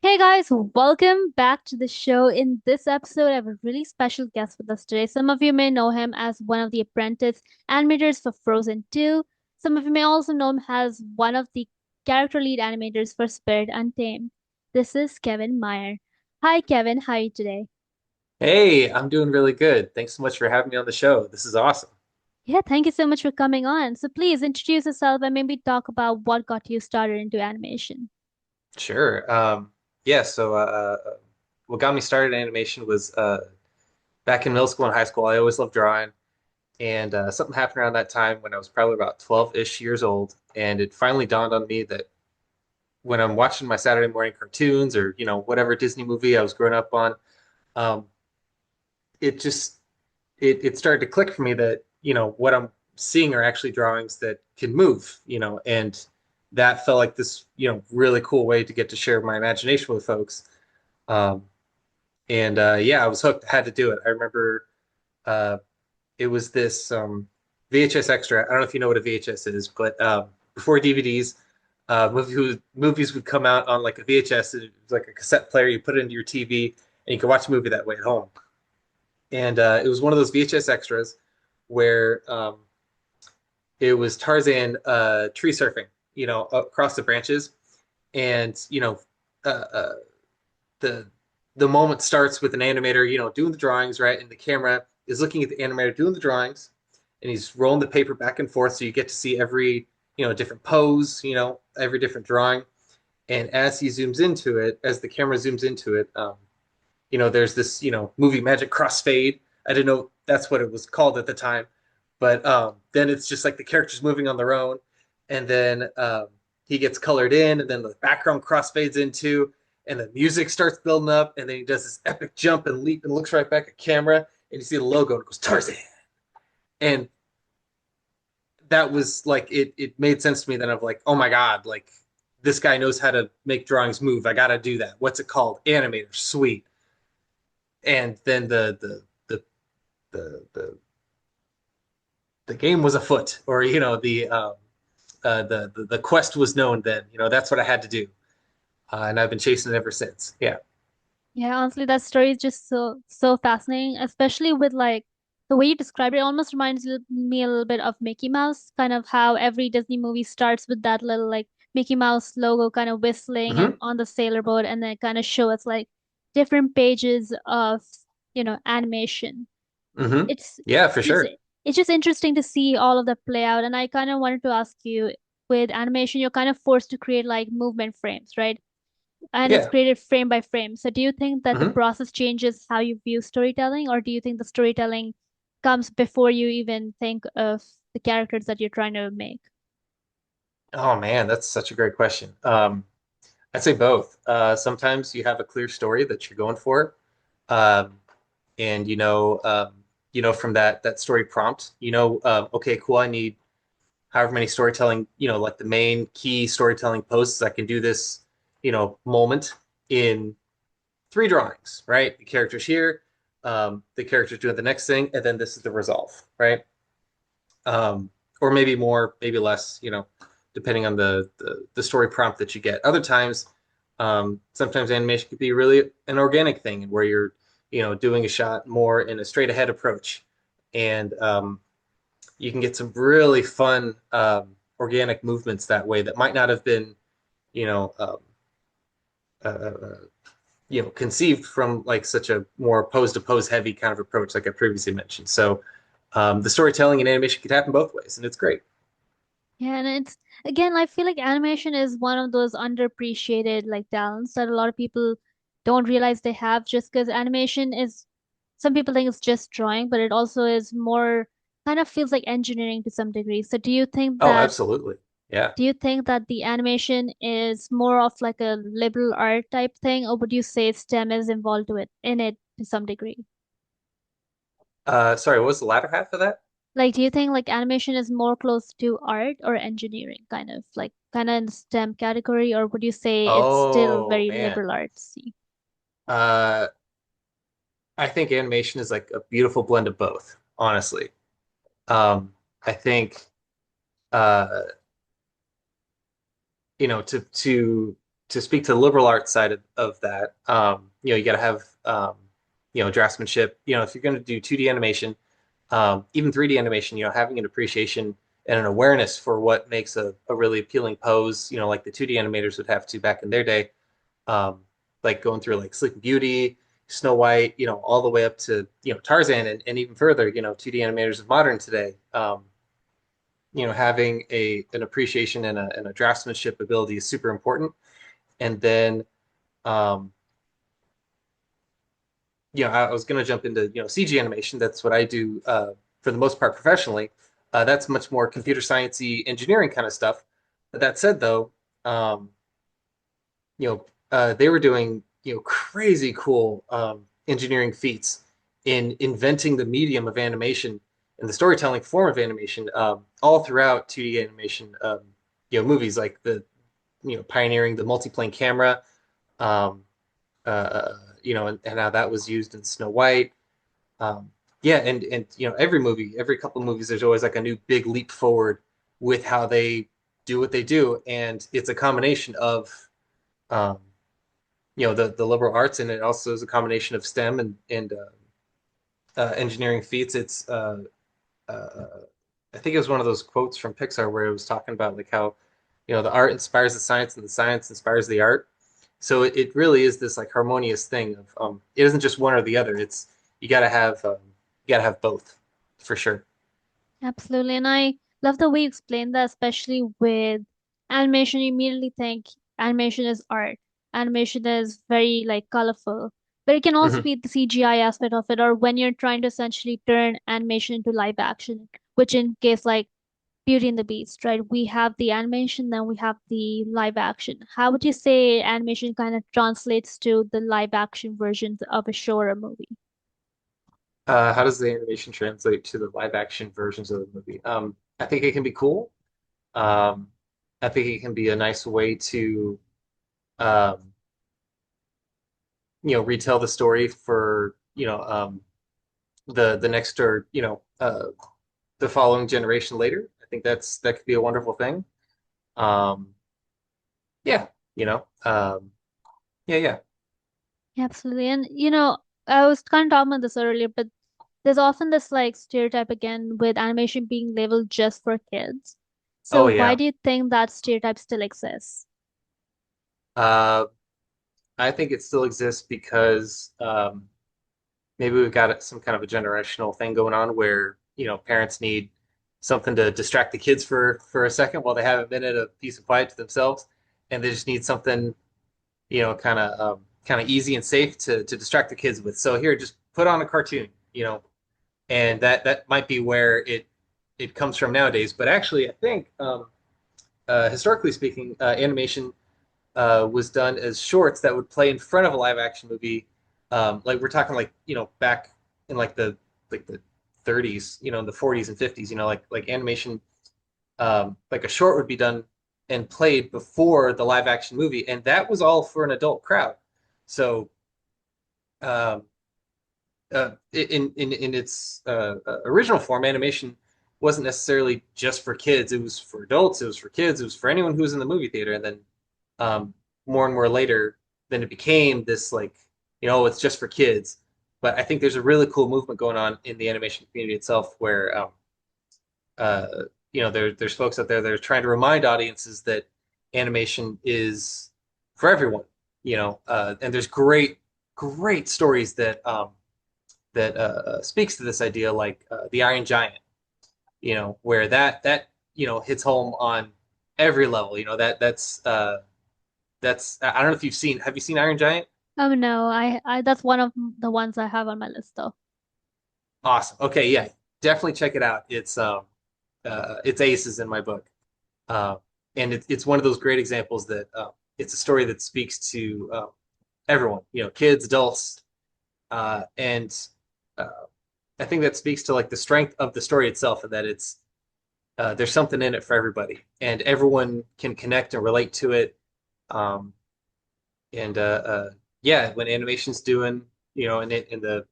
Hey guys, welcome back to the show. In this episode, I have a really special guest with us today. Some of you may know him as one of the apprentice animators for Frozen 2. Some of you may also know him as one of the character lead animators for Spirit Untamed. This is Kevin Maier. Hi Kevin, how are you today? Hey, I'm doing really good. Thanks so much for having me on the show. This is awesome. Yeah, thank you so much for coming on. So please introduce yourself and maybe talk about what got you started into animation. Sure. What got me started in animation was back in middle school and high school. I always loved drawing, and something happened around that time when I was probably about 12-ish years old, and it finally dawned on me that when I'm watching my Saturday morning cartoons or whatever Disney movie I was growing up on, um, it just it started to click for me that what I'm seeing are actually drawings that can move, and that felt like this really cool way to get to share my imagination with folks. um, and Yeah, I was hooked. I had to do it. I remember uh, it was this VHS extra. I don't know if you know what a VHS is, but before DVDs, movies would come out on like a VHS. It was like a cassette player. You put it into your TV, and you could watch a movie that way at home. And it was one of those VHS extras where it was Tarzan tree surfing, across the branches, and uh, uh, the the moment starts with an animator, doing the drawings, right, and the camera is looking at the animator doing the drawings, and he's rolling the paper back and forth, so you get to see every different pose, every different drawing, and as he zooms into it, as the camera zooms into it, there's this, movie magic crossfade. I didn't know that's what it was called at the time, but then it's just like the characters moving on their own, and then he gets colored in, and then the background crossfades into, and the music starts building up, and then he does this epic jump and leap and looks right back at camera, and you see the logo and it goes Tarzan, and that was like it made sense to me. Then I'm like, oh my god, like this guy knows how to make drawings move. I got to do that. What's it called? Animator. Sweet. And then the the game was afoot, or the quest was known. Then that's what I had to do, and I've been chasing it ever since. Yeah. Yeah, honestly, that story is just so fascinating, especially with like the way you describe it. It almost reminds me a little bit of Mickey Mouse, kind of how every Disney movie starts with that little like Mickey Mouse logo kind of whistling and Hmm. on the sailboat, and then kind of show us like different pages of, animation. Hmm. It's Yeah, for just sure. it's just interesting to see all of that play out, and I kind of wanted to ask you, with animation, you're kind of forced to create like movement frames, right? And it's Yeah. created frame by frame. So do you think that the Hmm. process changes how you view storytelling, or do you think the storytelling comes before you even think of the characters that you're trying to make? Oh man, that's such a great question. I'd say both. Sometimes you have a clear story that you're going for, um, and from that story prompt, okay, cool. I need however many storytelling, like the main key storytelling posts. I can do this, moment in three drawings, right? The character's here, the character's doing the next thing, and then this is the resolve, right? Um, or maybe more, maybe less, depending on the story prompt that you get. Other times, sometimes animation could be really an organic thing where you're, doing a shot more in a straight ahead approach, and you can get some really fun organic movements that way that might not have been, you know, um, uh, uh, conceived from like such a more pose to pose heavy kind of approach, like I previously mentioned. So the storytelling in animation could happen both ways, and it's great. Yeah, and it's again, I feel like animation is one of those underappreciated like talents that a lot of people don't realize they have, just because animation is, some people think it's just drawing, but it also is more, kind of feels like engineering to some degree. So Oh, absolutely. Yeah. do you think that the animation is more of like a liberal art type thing, or would you say STEM is involved with in it to some degree? Sorry, what was the latter half of that? Like, do you think like animation is more close to art or engineering, kind of in the STEM category, or would you say it's still Oh very man. liberal artsy? Uh, I think animation is like a beautiful blend of both, honestly. I think uh, to to speak to the liberal arts side of that, you got to have draftsmanship. If you're going to do 2D animation, even 3D animation, having an appreciation and an awareness for what makes a really appealing pose, like the 2D animators would have to back in their day, um, like going through like Sleeping Beauty, Snow White, all the way up to Tarzan, and even further, 2D animators of modern today. Having an appreciation and a draftsmanship ability is super important. And then um, I was going to jump into CG animation. That's what I do for the most part professionally. That's much more computer sciencey engineering kind of stuff. But that said, though, um, they were doing crazy cool engineering feats in inventing the medium of animation and the storytelling form of animation all throughout 2D animation. Movies like pioneering the multiplane camera. Um, and how that was used in Snow White. Um, yeah, and every movie, every couple of movies, there's always like a new big leap forward with how they do what they do, and it's a combination of um, the liberal arts, and it also is a combination of STEM and engineering feats. It's uh, I think it was one of those quotes from Pixar where it was talking about like how the art inspires the science and the science inspires the art. So it really is this like harmonious thing of it isn't just one or the other. It's you got to have both for sure. Absolutely. And I love the way you explain that, especially with animation. You immediately think animation is art. Animation is very like colorful. But it can also Hmm. be the CGI aspect of it, or when you're trying to essentially turn animation into live action, which in case like Beauty and the Beast, right? We have the animation, then we have the live action. How would you say animation kind of translates to the live action versions of a show or a movie? How does the animation translate to the live action versions of the movie? I think it can be cool. Um, I think it can be a nice way to um, retell the story for the next or the following generation later. I think that could be a wonderful thing. Um, yeah, you know, yeah, yeah. Absolutely. And I was kind of talking about this earlier, but there's often this like stereotype again with animation being labeled just for kids. Oh So why yeah. do you think that stereotype still exists? Uh, I think it still exists because maybe we've got some kind of a generational thing going on where parents need something to distract the kids for a second while they have a minute of peace and quiet to themselves, and they just need something kind of easy and safe to distract the kids with. So here, just put on a cartoon, and that might be where it comes from nowadays. But actually, I think historically speaking, animation was done as shorts that would play in front of a live action movie. Like we're talking like back in like the 30s, in the 40s and 50s, like animation, like a short would be done and played before the live action movie, and that was all for an adult crowd. So um, in its original form, animation wasn't necessarily just for kids. It was for adults. It was for kids. It was for anyone who was in the movie theater. And then more and more later, then it became this like it's just for kids. But I think there's a really cool movement going on in the animation community itself, where uh, there's folks out there that are trying to remind audiences that animation is for everyone. And there's great stories that speaks to this idea, like the Iron Giant. Where that hits home on every level. That's I don't know if you've seen. Have you seen Iron Giant? Oh no, I that's one of the ones I have on my list though. Awesome. Okay, yeah, definitely check it out. It's aces in my book, uh, and it's one of those great examples that it's a story that speaks to everyone. Kids, adults, and uh, I think that speaks to like the strength of the story itself, and that it's there's something in it for everybody, and everyone can connect and relate to it. Um, and yeah, when animation's doing, and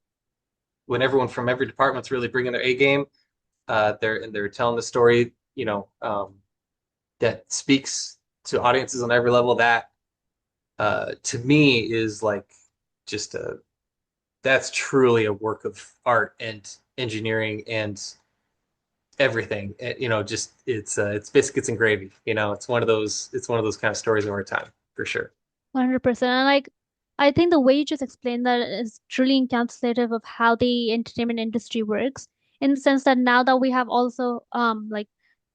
when everyone from every department's really bringing their A game, they're telling the story, that speaks to audiences on every level. to me is like just a that's truly a work of art and engineering and everything. Just it's biscuits and gravy. It's one of those kind of stories of our time for sure. 100%. And like, I think the way you just explained that is truly encapsulative of how the entertainment industry works, in the sense that now that we have also like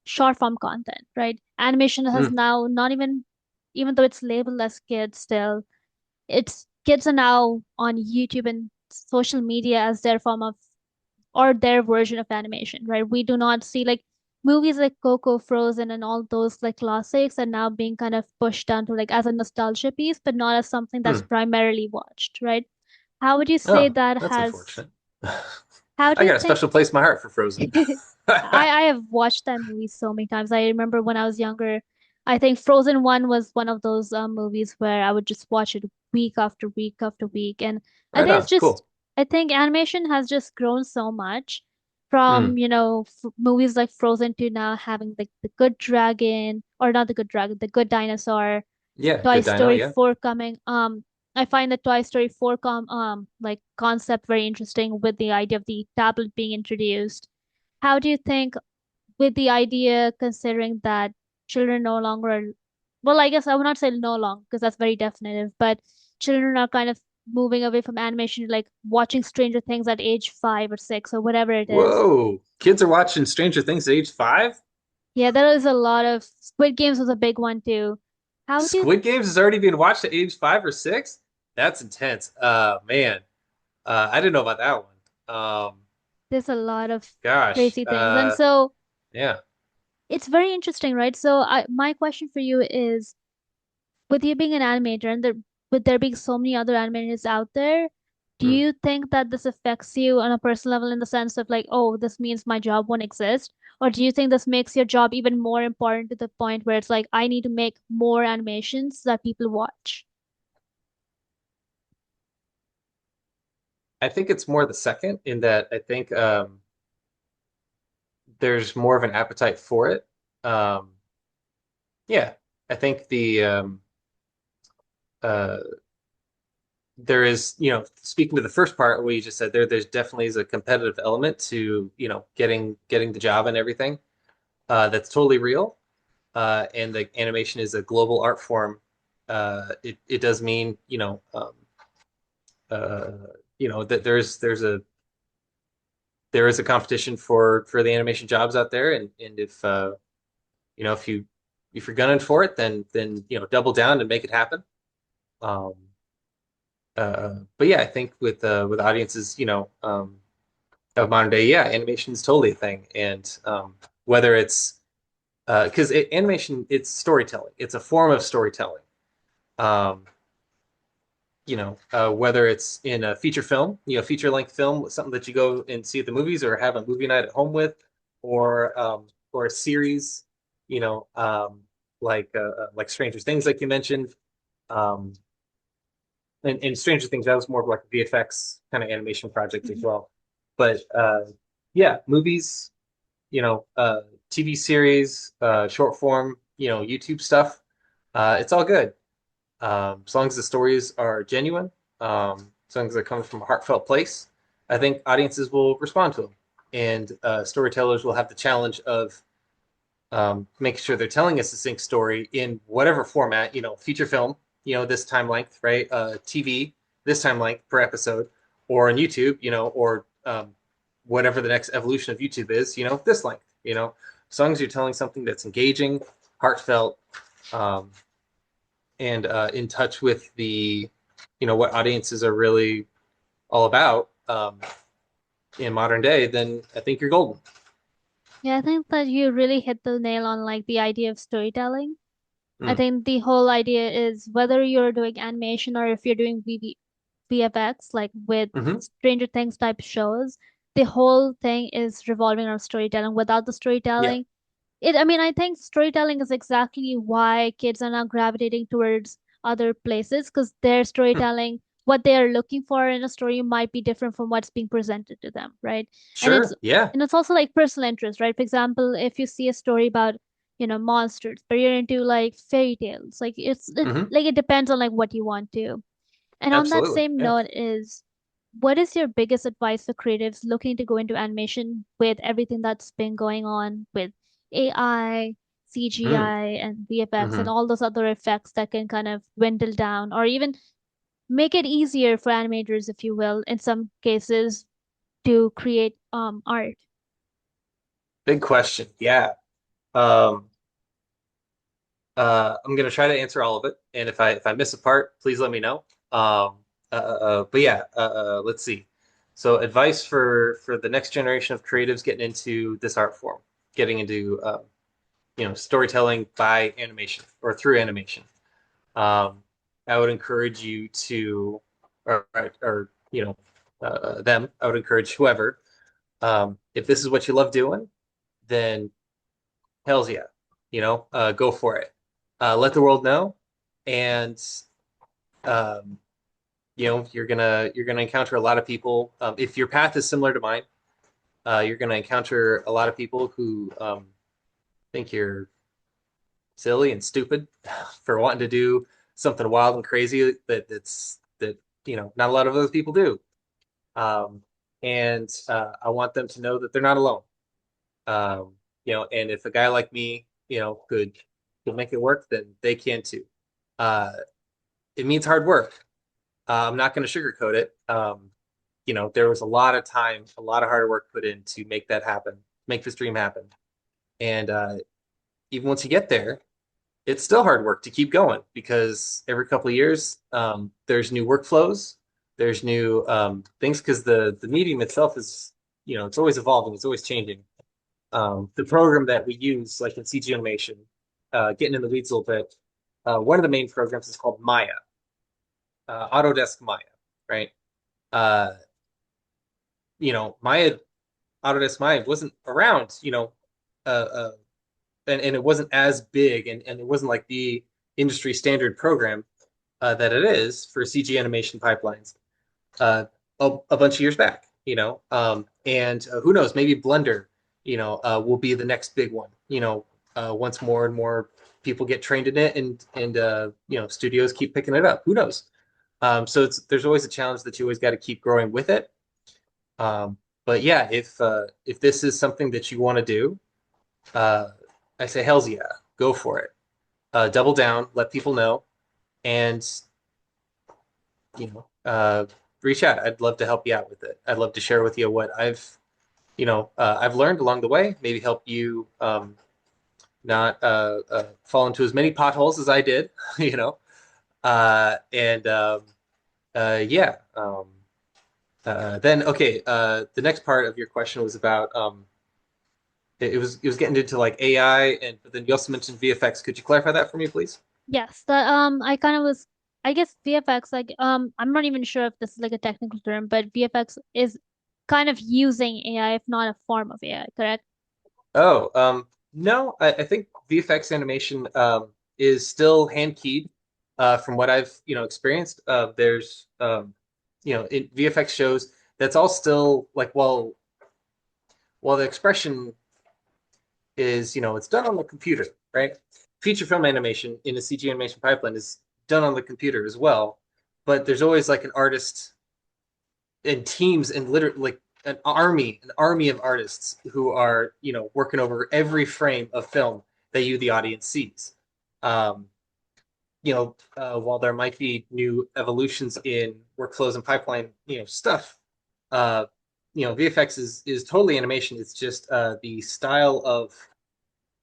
short form content, right? Animation has Mm, now not even, even though it's labeled as kids still, it's kids are now on YouTube and social media as their form of, or their version of animation, right? We do not see like movies like Coco, Frozen, and all those like classics are now being kind of pushed down to like as a nostalgia piece, but not as something that's mm. primarily watched, right? How would you say Oh, that that's has, unfortunate. how do I you got a think special place in my heart for Frozen. I have watched that movie so many times. I remember when I was younger, I think Frozen 1 was one of those movies where I would just watch it week after week after week. And I Right think on. it's just, Cool. I think animation has just grown so much from, Mm. you know, f movies like Frozen to now having like the Good Dragon, or not the Good Dragon, the Good Dinosaur, Yeah, Toy good dino. Story Yeah. 4 coming. I find the Toy Story 4 like concept very interesting with the idea of the tablet being introduced. How do you think, with the idea considering that children no longer are, well, I guess I would not say no longer because that's very definitive, but children are kind of moving away from animation, like watching Stranger Things at age 5 or 6 or whatever it is. Whoa. Kids are watching Stranger Things at age 5? Yeah, there is a lot of Squid Games was a big one too. How do you, Squid Games is already being watched at age 5 or 6? That's intense. Man. I didn't know about that one. there's a lot of Gosh. crazy things. And so Yeah. it's very interesting, right? So my question for you is, with you being an animator and with there being so many other animators out there, do Hmm. you think that this affects you on a personal level in the sense of like, oh, this means my job won't exist? Or do you think this makes your job even more important to the point where it's like, I need to make more animations that people watch? I think it's more the second in that I think there's more of an appetite for it. Um, yeah, I think uh, there is, speaking to the first part, what you just said there's definitely is a competitive element to, getting the job and everything. That's totally real. And the animation is a global art form. It does mean, uh, that there is a competition for the animation jobs out there, and you know if you if you're gunning for it, then double down and make it happen. Um, but yeah, I think with audiences, of modern day, yeah, animation is totally a thing, and whether it's because animation, it's storytelling, it's a form of storytelling. Um, whether it's in a feature film, feature length film, something that you go and see at the movies or have a movie night at home with, or a series, you know, like Stranger Things, like you mentioned, um, and Stranger Things, that was more of like a VFX kind of animation project as Mhm. well. But yeah, movies, you know, uh, TV series, short form, YouTube stuff, it's all good. As long as the stories are genuine, as long as they're coming from a heartfelt place, I think audiences will respond to them. And storytellers will have the challenge of making sure they're telling a succinct story in whatever format, feature film, this time length, right? TV, this time length per episode, or on YouTube, or whatever the next evolution of YouTube is, this length, as long as you're telling something that's engaging, heartfelt, um, and in touch with what audiences are really all about in modern day, then I think you're golden. Yeah, I think that you really hit the nail on like the idea of storytelling. I Mm. think the whole idea is whether you're doing animation or if you're doing VFX, like with Hmm. Stranger Things type shows, the whole thing is revolving around storytelling. Without the Yeah. storytelling, I mean, I think storytelling is exactly why kids are now gravitating towards other places because their Hmm. storytelling, what they are looking for in a story might be different from what's being presented to them, right? And it's Sure. Yeah. and it's also like personal interest, right? For example, if you see a story about, monsters, but you're into like fairy tales. Like Hmm. like it depends on like what you want to. And on that Absolutely. same Yeah. note is what is your biggest advice for creatives looking to go into animation with everything that's been going on with AI, Mm. CGI, and VFX and Hmm. all those other effects that can kind of dwindle down or even make it easier for animators, if you will, in some cases to create art? Big question. Yeah. Um, I'm gonna try to answer all of it, and if I miss a part, please let me know. But yeah, let's see. So, advice for the next generation of creatives getting into this art form, getting into storytelling by animation or through animation. Um, I would encourage you to, or them. I would encourage whoever. If this is what you love doing, then hells yeah, go for it. Let the world know, and um, you're gonna encounter a lot of people. If your path is similar to mine, you're gonna encounter a lot of people who think you're silly and stupid for wanting to do something wild and crazy that not a lot of other people do. Um, and I want them to know that they're not alone. And if a guy like me, could make it work, then they can too. Uh, it means hard work. I'm not going to sugarcoat it. There was a lot of time, a lot of hard work put in to make that happen, make this dream happen. And even once you get there, it's still hard work to keep going because every couple of years, there's new workflows, there's new things because the medium itself is, it's always evolving, it's always changing. The program that we use, like in CG animation, getting in the weeds a little bit, one of the main programs is called Maya, Autodesk Maya, right? Uh, Maya, Autodesk Maya wasn't around, uh, uh, and it wasn't as big, and it wasn't like the industry standard program that it is for CG animation pipelines a bunch of years back, and who knows, maybe Blender, will be the next big one, once more and more people get trained in it and studios keep picking it up. Who knows? So there's always a challenge that you always got to keep growing with it. Um, but yeah, if this is something that you want to do, uh, I say hell's yeah, go for it. Double down, let people know, and you know, uh, reach out. I'd love to help you out with it. I'd love to share with you what I've learned along the way. Maybe help you not fall into as many potholes as I did. You know, and yeah. Then okay. The next part of your question was about it was getting into like AI, and but then you also mentioned VFX. Could you clarify that for me, please? Yes, that I kind of was I guess VFX like I'm not even sure if this is like a technical term, but VFX is kind of using AI if not a form of AI, correct? Oh, no, I think VFX animation is still hand keyed from what I've experienced. There's in VFX shows that's all still like while the expression is it's done on the computer, right? Feature film animation in a CG animation pipeline is done on the computer as well, but there's always like an artist and teams and literally like an army of artists who are working over every frame of film that you the audience sees. um, while there might be new evolutions in workflows and pipeline stuff, uh, VFX is totally animation. It's just the style of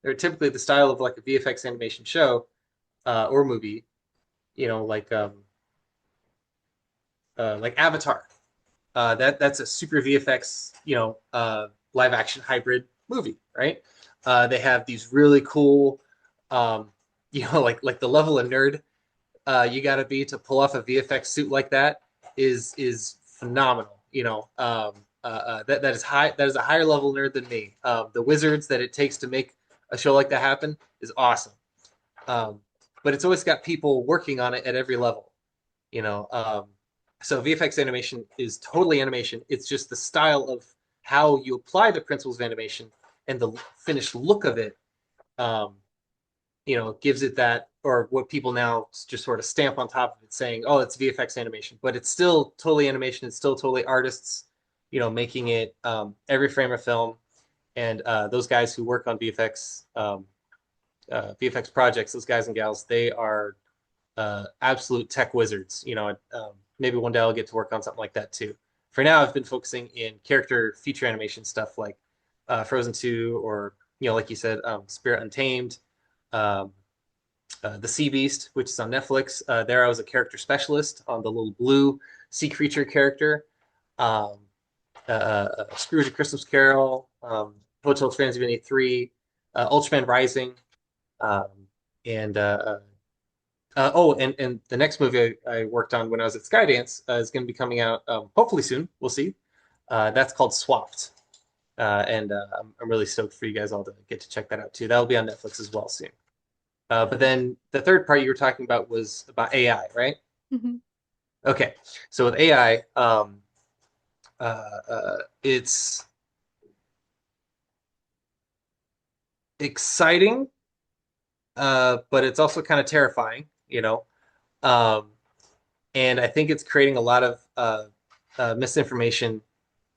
or typically the style of like a VFX animation show or movie, like Avatar. That's a super VFX, live action hybrid movie, right? They have these really cool, um, like the level of nerd you got to be to pull off a VFX suit like that is phenomenal. That is high. That is a higher level nerd than me. The wizards that it takes to make a show like that happen is awesome. Um, but it's always got people working on it at every level you know um, so VFX animation is totally animation. It's just the style of how you apply the principles of animation and the finished look of it, gives it that, or what people now just sort of stamp on top of it, saying, "Oh, it's VFX animation," but it's still totally animation. It's still totally artists, making it every frame of film, and those guys who work on VFX projects, those guys and gals, they are absolute tech wizards. Maybe one day I'll get to work on something like that too. For now, I've been focusing in character feature animation stuff like Frozen 2, or like you said, Spirit Untamed, um, The Sea Beast, which is on Netflix. There, I was a character specialist on the little blue sea creature character. Um, Scrooge: A Christmas Carol, Hotel Transylvania 3, Ultraman Rising, um, and oh, and the next movie I worked on when I was at Skydance is going to be coming out hopefully soon. We'll see. That's called Swapped, and I'm really stoked for you guys all to get to check that out too. That'll be on Netflix as well soon. But then the third part you were talking about was about AI, right? Hmm. Okay, so with AI, it's exciting, but it's also kind of terrifying, um, and I think it's creating a lot of misinformation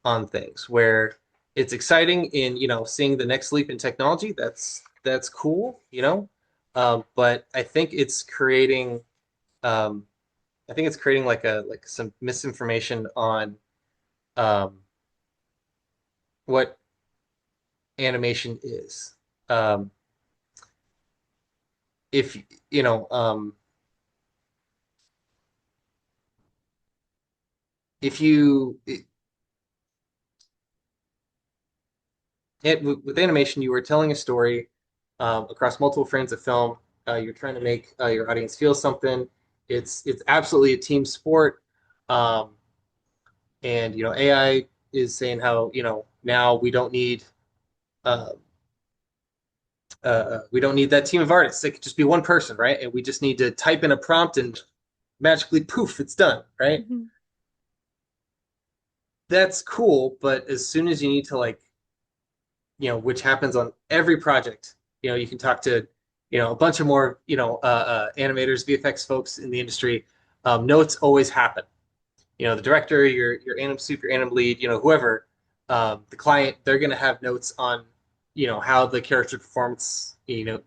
on things where it's exciting in seeing the next leap in technology. That's cool, but um, I think it's creating like some misinformation on um, what animation is. Um, if you know if you with animation, you were telling a story across multiple frames of film. You're trying to make your audience feel something. It's absolutely a team sport, um, and AI is saying how now uh, we don't need that team of artists. It could just be one person, right? And we just need to type in a prompt and magically poof, it's done, right? Hmm. That's cool, but as soon as you need to which happens on every project. You can talk to, a bunch of more, animators, VFX folks in the industry. Notes always happen. The director, your anim soup, your anim lead, whoever, the client, they're going to have notes on, how the character performance, the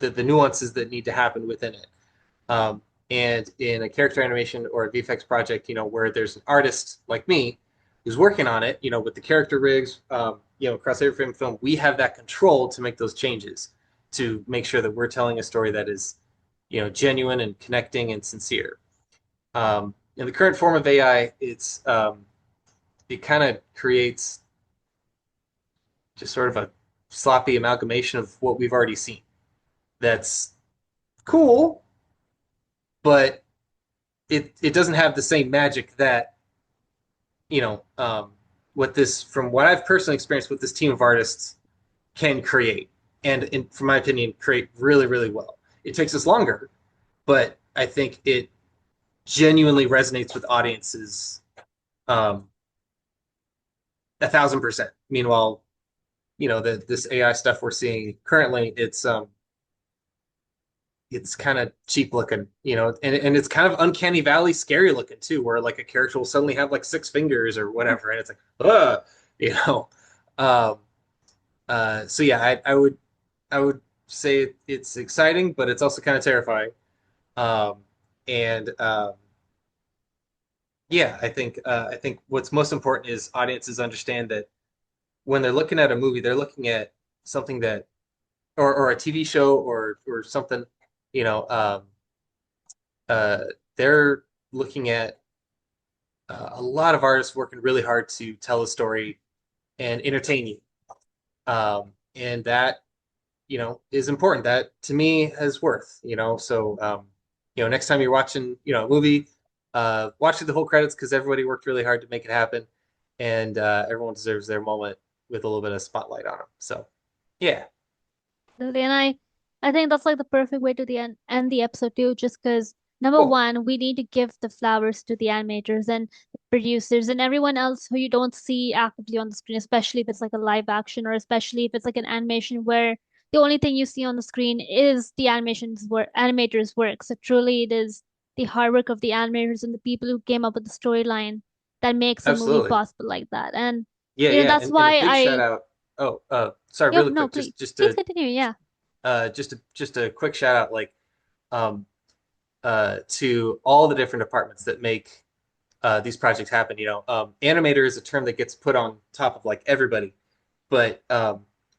nuances that need to happen within it. Um, and in a character animation or a VFX project, where there's an artist like me who's working on it, with the character rigs, across every frame of film, we have that control to make those changes to make sure that we're telling a story that is, genuine and connecting and sincere. In the current form of AI, it kind of creates just sort of a sloppy amalgamation of what we've already seen. That's cool, but it doesn't have the same magic that you know what this from what I've personally experienced with this team of artists can create, and from my opinion, create really really well. It takes us longer, but I think it genuinely resonates with audiences um, 1,000%. Meanwhile, this AI stuff we're seeing currently, it's kind of cheap looking, and it's kind of uncanny valley scary looking too, where like a character will suddenly have like six fingers or whatever, and it's like, you know. Um, so yeah, I would say it's exciting, but it's also kind of terrifying. Um, and Yeah, I think what's most important is audiences understand that when they're looking at a movie, they're looking at something that, or a TV show or something, you know, um, uh, they're looking at a lot of artists working really hard to tell a story and entertain you. And that, is important. That to me has worth, So, next time you're watching, a movie, watch through the whole credits because everybody worked really hard to make it happen, and everyone deserves their moment with a little bit of spotlight on them. So, yeah. Absolutely. And I think that's like the perfect way to end the episode too, just because number Cool. one, we need to give the flowers to the animators and the producers and everyone else who you don't see actively on the screen, especially if it's like a live action or especially if it's like an animation where the only thing you see on the screen is the animators' work. So truly, it is the hard work of the animators and the people who came up with the storyline that makes a movie Absolutely. possible like that. And Yeah, yeah, that's and a why big shout I. out. Oh, sorry, Yep, really no, quick, please, just please to continue. Yeah. just a quick shout out, like um to all the different departments that make these projects happen. Animator is a term that gets put on top of like everybody, but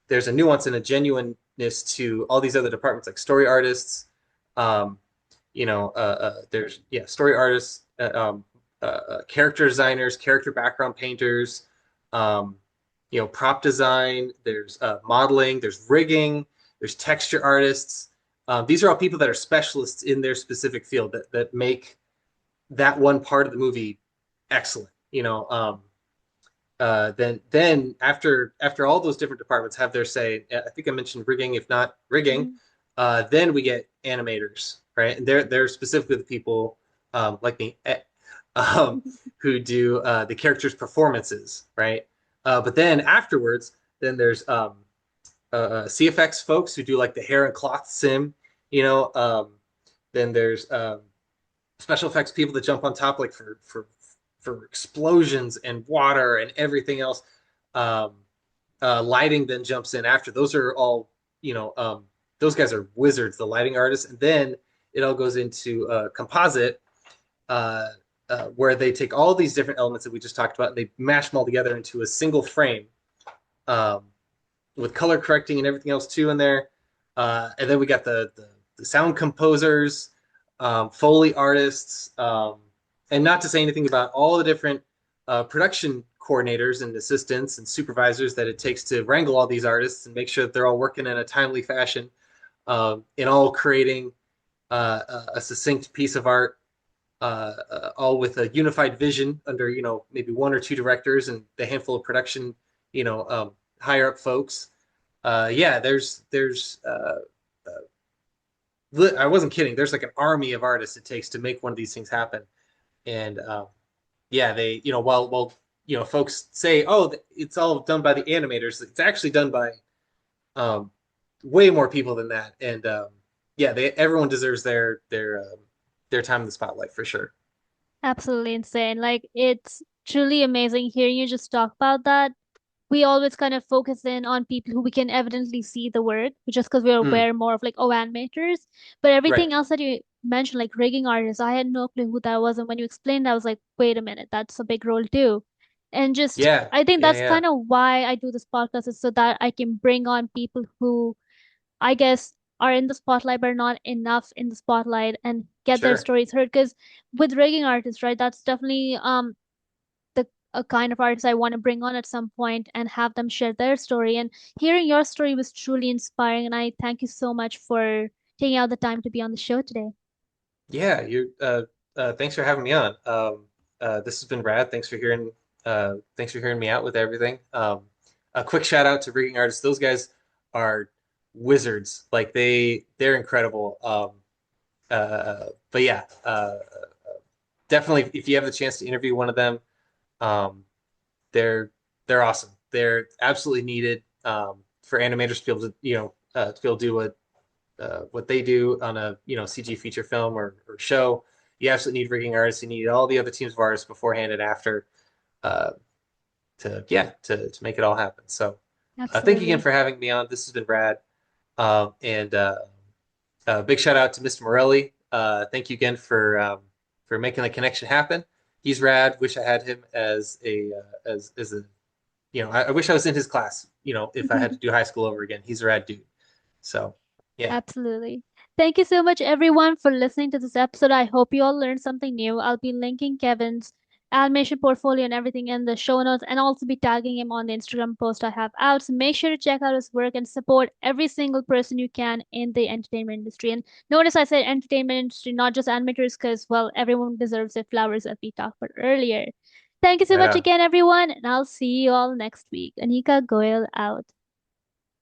there's a nuance and a genuineness to all these other departments, like story artists. Um, there's story artists, character designers, character background painters, um, prop design. There's modeling. There's rigging. There's texture artists. These are all people that are specialists in their specific field that make that one part of the movie excellent. Then after all those different departments have their say, I think I mentioned rigging, if not rigging, Mhm. then we get animators, right? And they're specifically the people like me um, who do the characters' performances, right? But then afterwards, then there's CFX folks who do like the hair and cloth sim, you know. Then there's special effects people that jump on top like for explosions and water and everything else. Um, Lighting then jumps in after. Those are all you know. Those guys are wizards, the lighting artists, and then it all goes into composite, uh, where they take all these different elements that we just talked about and they mash them all together into a single frame, um, with color correcting and everything else too in there. And then we got the sound composers, Foley artists, and not to say anything about all the different production coordinators and assistants and supervisors that it takes to wrangle all these artists and make sure that they're all working in a timely fashion, and all creating a succinct piece of art, all with a unified vision under maybe one or two directors and the handful of production higher up folks. Yeah, there's I wasn't kidding. There's like an army of artists it takes to make one of these things happen. And yeah, they while folks say, oh, it's all done by the animators, it's actually done by um, way more people than that. And yeah, they everyone deserves their time in the spotlight for sure. Absolutely insane. Like, it's truly amazing hearing you just talk about that. We always kind of focus in on people who we can evidently see the work, just because we're Mm, aware more of like, oh, animators. But right. everything else that you mentioned, like rigging artists, I had no clue who that was. And when you explained, I was like, wait a minute, that's a big role too. And just, Yeah. I think Yeah. that's Yeah. kind of why I do this podcast, is so that I can bring on people who I guess are in the spotlight but are not enough in the spotlight and get their Sure. stories heard. Because with rigging artists, right, that's definitely the a kind of artist I want to bring on at some point and have them share their story. And hearing your story was truly inspiring, and I thank you so much for taking out the time to be on the show today. Yeah. You. Thanks for having me on. This has been rad. Thanks for hearing me out with everything. A quick shout out to rigging artists. Those guys are wizards. Like they're incredible. But yeah, definitely if you have the chance to interview one of them, um, they're they're awesome. They're absolutely needed for animators to be able to to be able to do what they do on a CG feature film or show. You absolutely need rigging artists. You need all the other teams of artists beforehand and after, uh, to make it all happen. So thank you again Absolutely. for having me on. This has been rad. And big shout out to Mr. Morelli. Thank you again for making the connection happen. He's rad. Wish I had him as a I wish I was in his class. If I had to do high school over again, he's a rad dude. So yeah, Absolutely. Thank you so much, everyone, for listening to this episode. I hope you all learned something new. I'll be linking Kevin's animation portfolio and everything in the show notes, and also be tagging him on the Instagram post I have out. So make sure to check out his work and support every single person you can in the entertainment industry. And notice I said entertainment industry, not just animators, because, well, everyone deserves their flowers, as we talked about earlier. Thank you so right much on. again, everyone, and I'll see you all next week. Anika Goyal out.